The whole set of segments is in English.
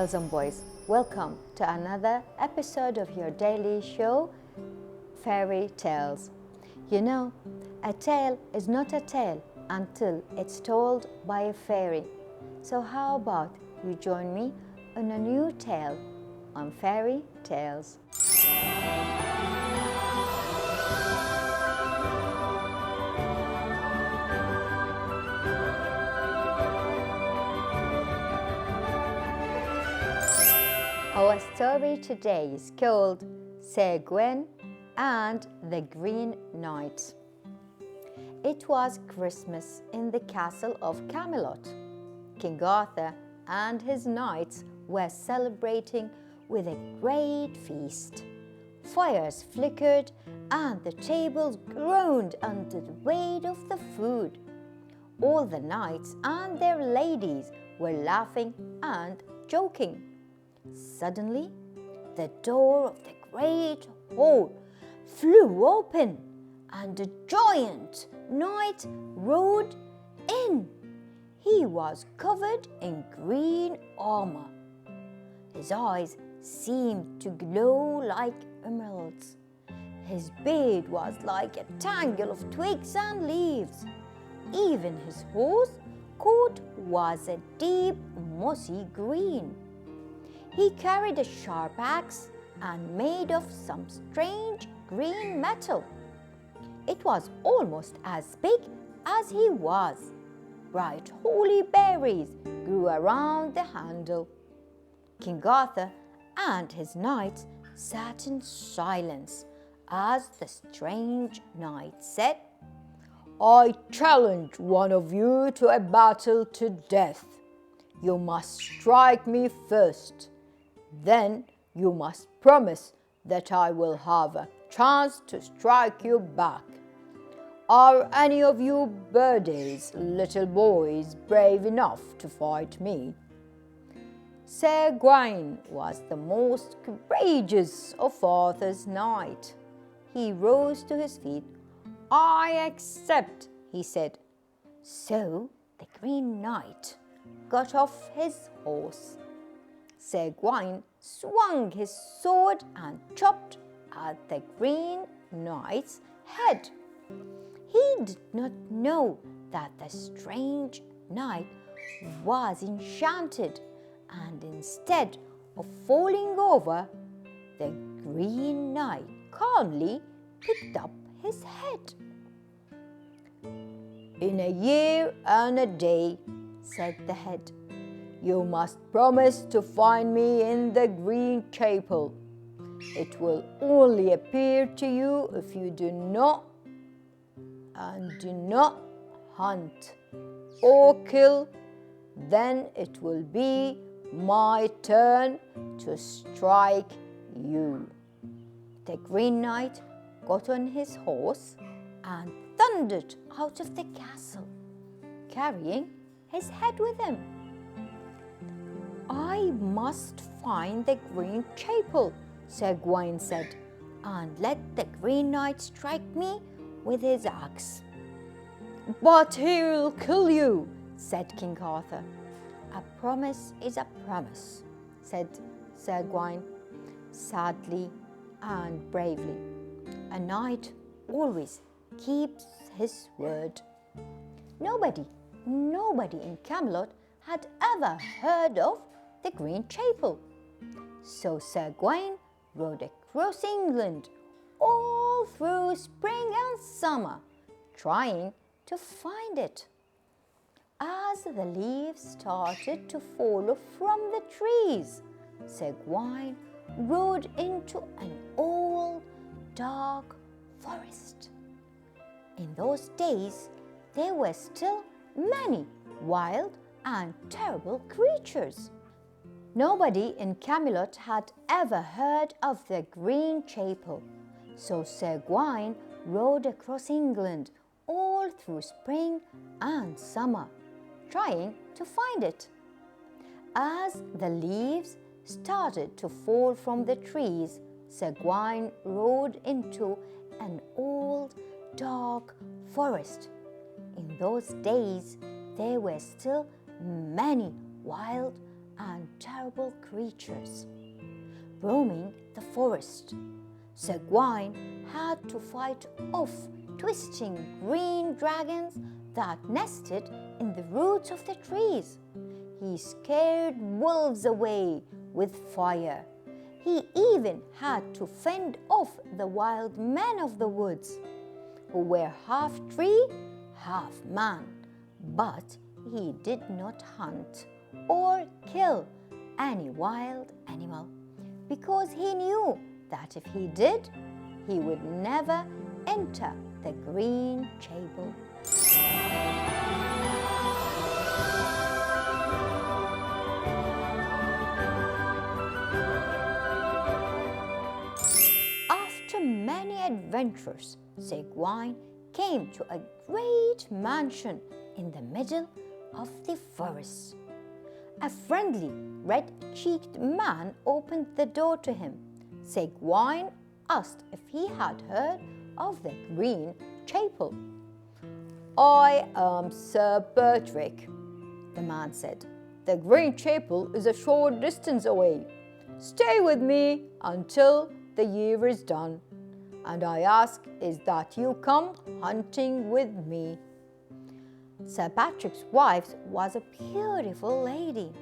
girls and boys, welcome to another episode of your daily show, Fairy Tales. You know, a tale is not a tale until it's told by a fairy. So how about you join me on a new tale on Fairy Tales. Our story today is called Sir Gawain and the Green Knight. It was Christmas in the castle of Camelot. King Arthur and his knights were celebrating with a great feast. Fires flickered and the tables groaned under the weight of the food. All the knights and their ladies were laughing and joking. Suddenly, the door of the great hall flew open and a giant knight rode in. He was covered in green armor. His eyes seemed to glow like emeralds. His beard was like a tangle of twigs and leaves. Even his horse coat was a deep mossy green. He carried a sharp axe and made of some strange green metal. It was almost as big as he was. Bright holly berries grew around the handle. King Arthur and his knights sat in silence as the strange knight said, "I challenge one of you to a battle to death. You must strike me first. Then you must promise that I will have a chance to strike you back. Are any of you birdies, little boys, brave enough to fight me?" Sir Gawain was the most courageous of Arthur's knights. He rose to his feet. "I accept," he said. So the Green Knight got off his horse. Sir Gawain swung his sword and chopped at the Green Knight's head. He did not know that the strange knight was enchanted, and instead of falling over, the Green Knight calmly picked up his head. "In a year and a day," said the head, "you must promise to find me in the Green Chapel. It will only appear to you if you do not hunt or kill. Then it will be my turn to strike you." The Green Knight got on his horse and thundered out of the castle, carrying his head with him. "I must find the Green Chapel," Sir Gawain said, "and let the Green Knight strike me with his axe." "But he'll kill you," said King Arthur. "A promise is a promise," said Sir Gawain, sadly and bravely. "A knight always keeps his word." Nobody in Camelot had ever heard of the Green Chapel. So Sir Gawain rode across England all through spring and summer, trying to find it. As the leaves started to fall from the trees, Sir Gawain rode into an old, dark forest. In those days, there were still many wild and terrible creatures. Nobody in Camelot had ever heard of the Green Chapel, so Sir Gawain rode across England all through spring and summer, trying to find it. As the leaves started to fall from the trees, Sir Gawain rode into an old, dark forest. In those days, there were still many wild and terrible creatures roaming the forest. Sir Gawain had to fight off twisting green dragons that nested in the roots of the trees. He scared wolves away with fire. He even had to fend off the wild men of the woods, who were half tree, half man. But he did not hunt or kill any wild animal, because he knew that if he did, he would never enter the Green Chapel. After many adventures, Sir Gawain came to a great mansion in the middle of the forest. A friendly, red-cheeked man opened the door to him. Sir Gawain asked if he had heard of the Green Chapel. "I am Sir Patrick," the man said. "The Green Chapel is a short distance away. Stay with me until the year is done, and I ask is that you come hunting with me." Sir Patrick's wife was a beautiful lady.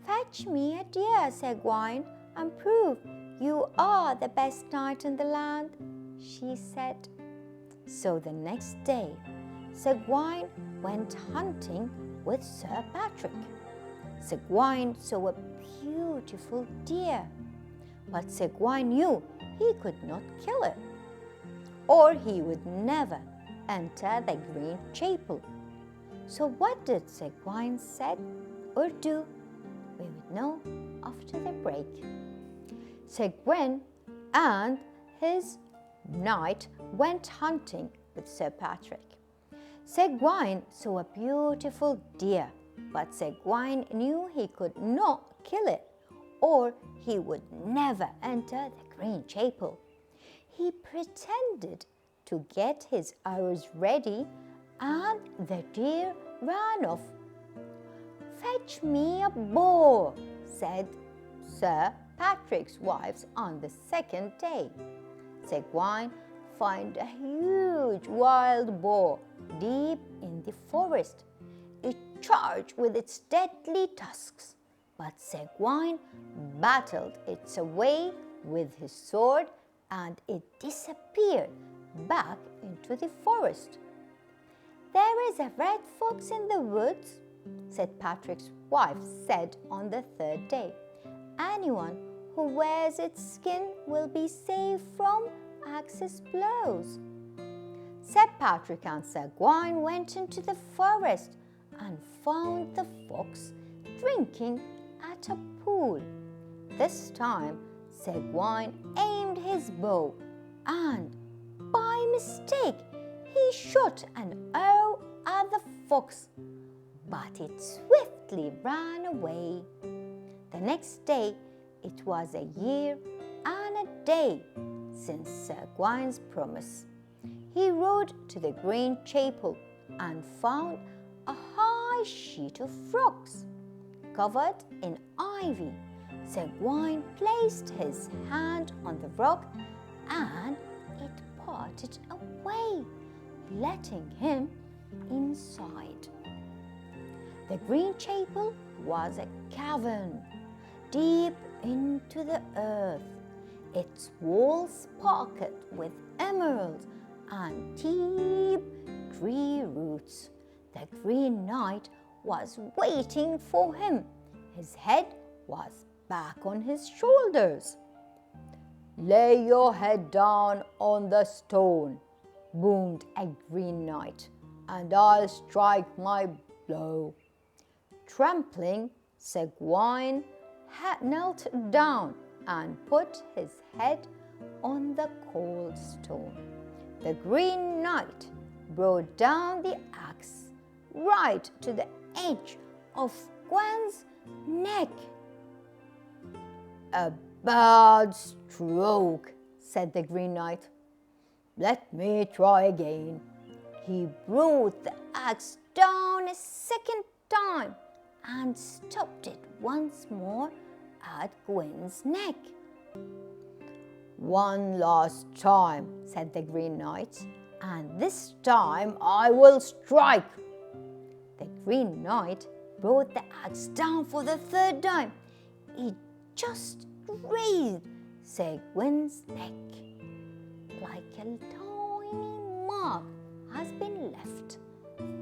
"Fetch me a deer, Sir Gawain, and prove you are the best knight in the land," she said. So the next day, Sir Gawain went hunting with Sir Patrick. Sir Gawain saw a beautiful deer, but Sir Gawain knew he could not kill it, or he would never enter the Green Chapel. So what did Sir Gawain say or do? We would know after the break. Sir Gawain and his knight went hunting with Sir Patrick. Sir Gawain saw a beautiful deer, but Sir Gawain knew he could not kill it, or he would never enter the Green Chapel. He pretended to get his arrows ready, and the deer ran off. "Fetch me a boar," said Sir Patrick's wife on the second day. Sir Gawain found a huge wild boar deep in the forest. It charged with its deadly tusks, but Sir Gawain battled it away with his sword, and it disappeared back into the forest. "There is a red fox in the woods," Sir Patrick's wife said on the third day. "Anyone who wears its skin will be safe from axe's blows." Sir Patrick and Sir Gawain went into the forest and found the fox drinking at a pool. This time, Sir Gawain aimed his bow, and by mistake he shot an arrow at the fox, but it swiftly ran away. The next day, it was a year and a day since Sir Gawain's promise. He rode to the Green Chapel and found a high sheet of rocks covered in ivy. Sir Gawain placed his hand on the rock, and it parted away, letting him inside. The Green Chapel was a cavern deep into the earth. Its walls sparkled with emeralds and deep tree roots. The Green Knight was waiting for him. His head was back on his shoulders. "Lay your head down on the stone," boomed a Green Knight, "and I'll strike my blow." Trampling, Sir Gawain had knelt down and put his head on the cold stone. The Green Knight brought down the axe right to the edge of Gawain's neck. "A bad stroke," said the Green Knight. "Let me try again." He brought the axe down a second time and stopped it once more at Gwen's neck. "One last time," said the Green Knight, "and this time I will strike." The Green Knight brought the axe down for the third time. It just grazed Sir Gwen's neck, like a tiny mark has been left.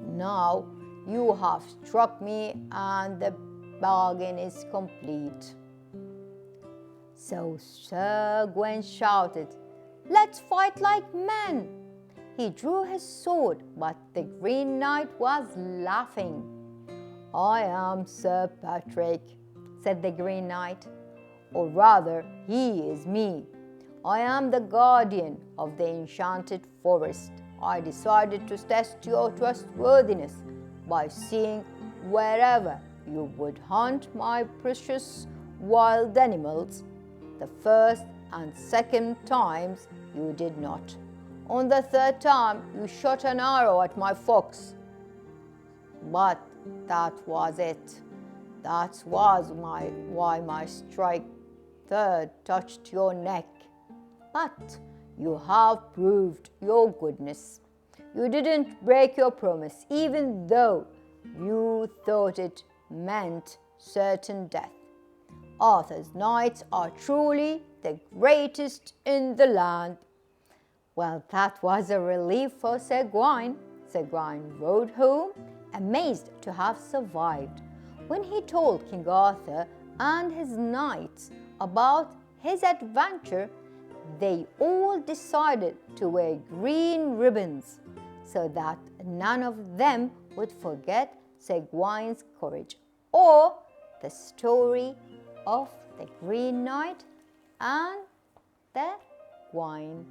"Now you have struck me and the bargain is complete." So Sir Gawain shouted, "Let's fight like men!" He drew his sword, but the Green Knight was laughing. "I am Sir Patrick," said the Green Knight, "or rather, he is me. I am the guardian of the enchanted forest. I decided to test your trustworthiness by seeing wherever you would hunt my precious wild animals. The first and second times you did not. On the third time you shot an arrow at my fox. But that was it. That was why my strike third touched your neck. But you have proved your goodness. You didn't break your promise, even though you thought it meant certain death. Arthur's knights are truly the greatest in the land." Well, that was a relief for Sir Gawain. Sir Gawain rode home, amazed to have survived. When he told King Arthur and his knights about his adventure, they all decided to wear green ribbons so that none of them would forget Sir Gawain's courage or the story of the Green Knight and the Gawain.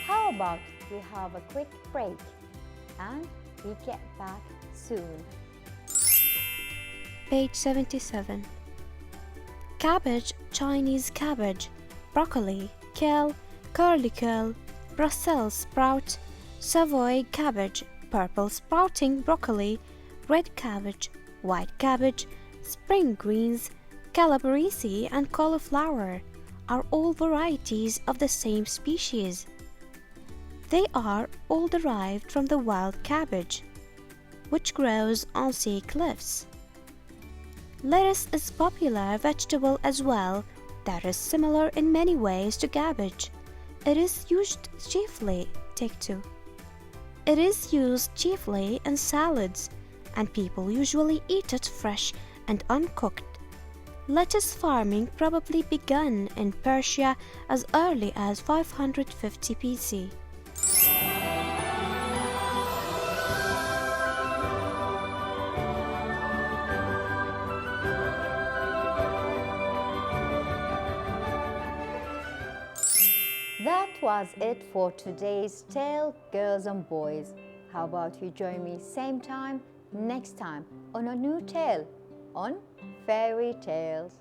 How about we have a quick break and we get back soon. Page 77. Cabbage, Chinese cabbage, broccoli, kale, curly, Brussels sprout, Savoy cabbage, purple sprouting broccoli, red cabbage, white cabbage, spring greens, calabrese and cauliflower are all varieties of the same species. They are all derived from the wild cabbage, which grows on sea cliffs. Lettuce is a popular vegetable as well that is similar in many ways to cabbage. It is used chiefly in salads, and people usually eat it fresh and uncooked. Lettuce farming probably began in Persia as early as 550 BC. That was it for today's tale, girls and boys. How about you join me same time next time on a new tale on Fairy Tales.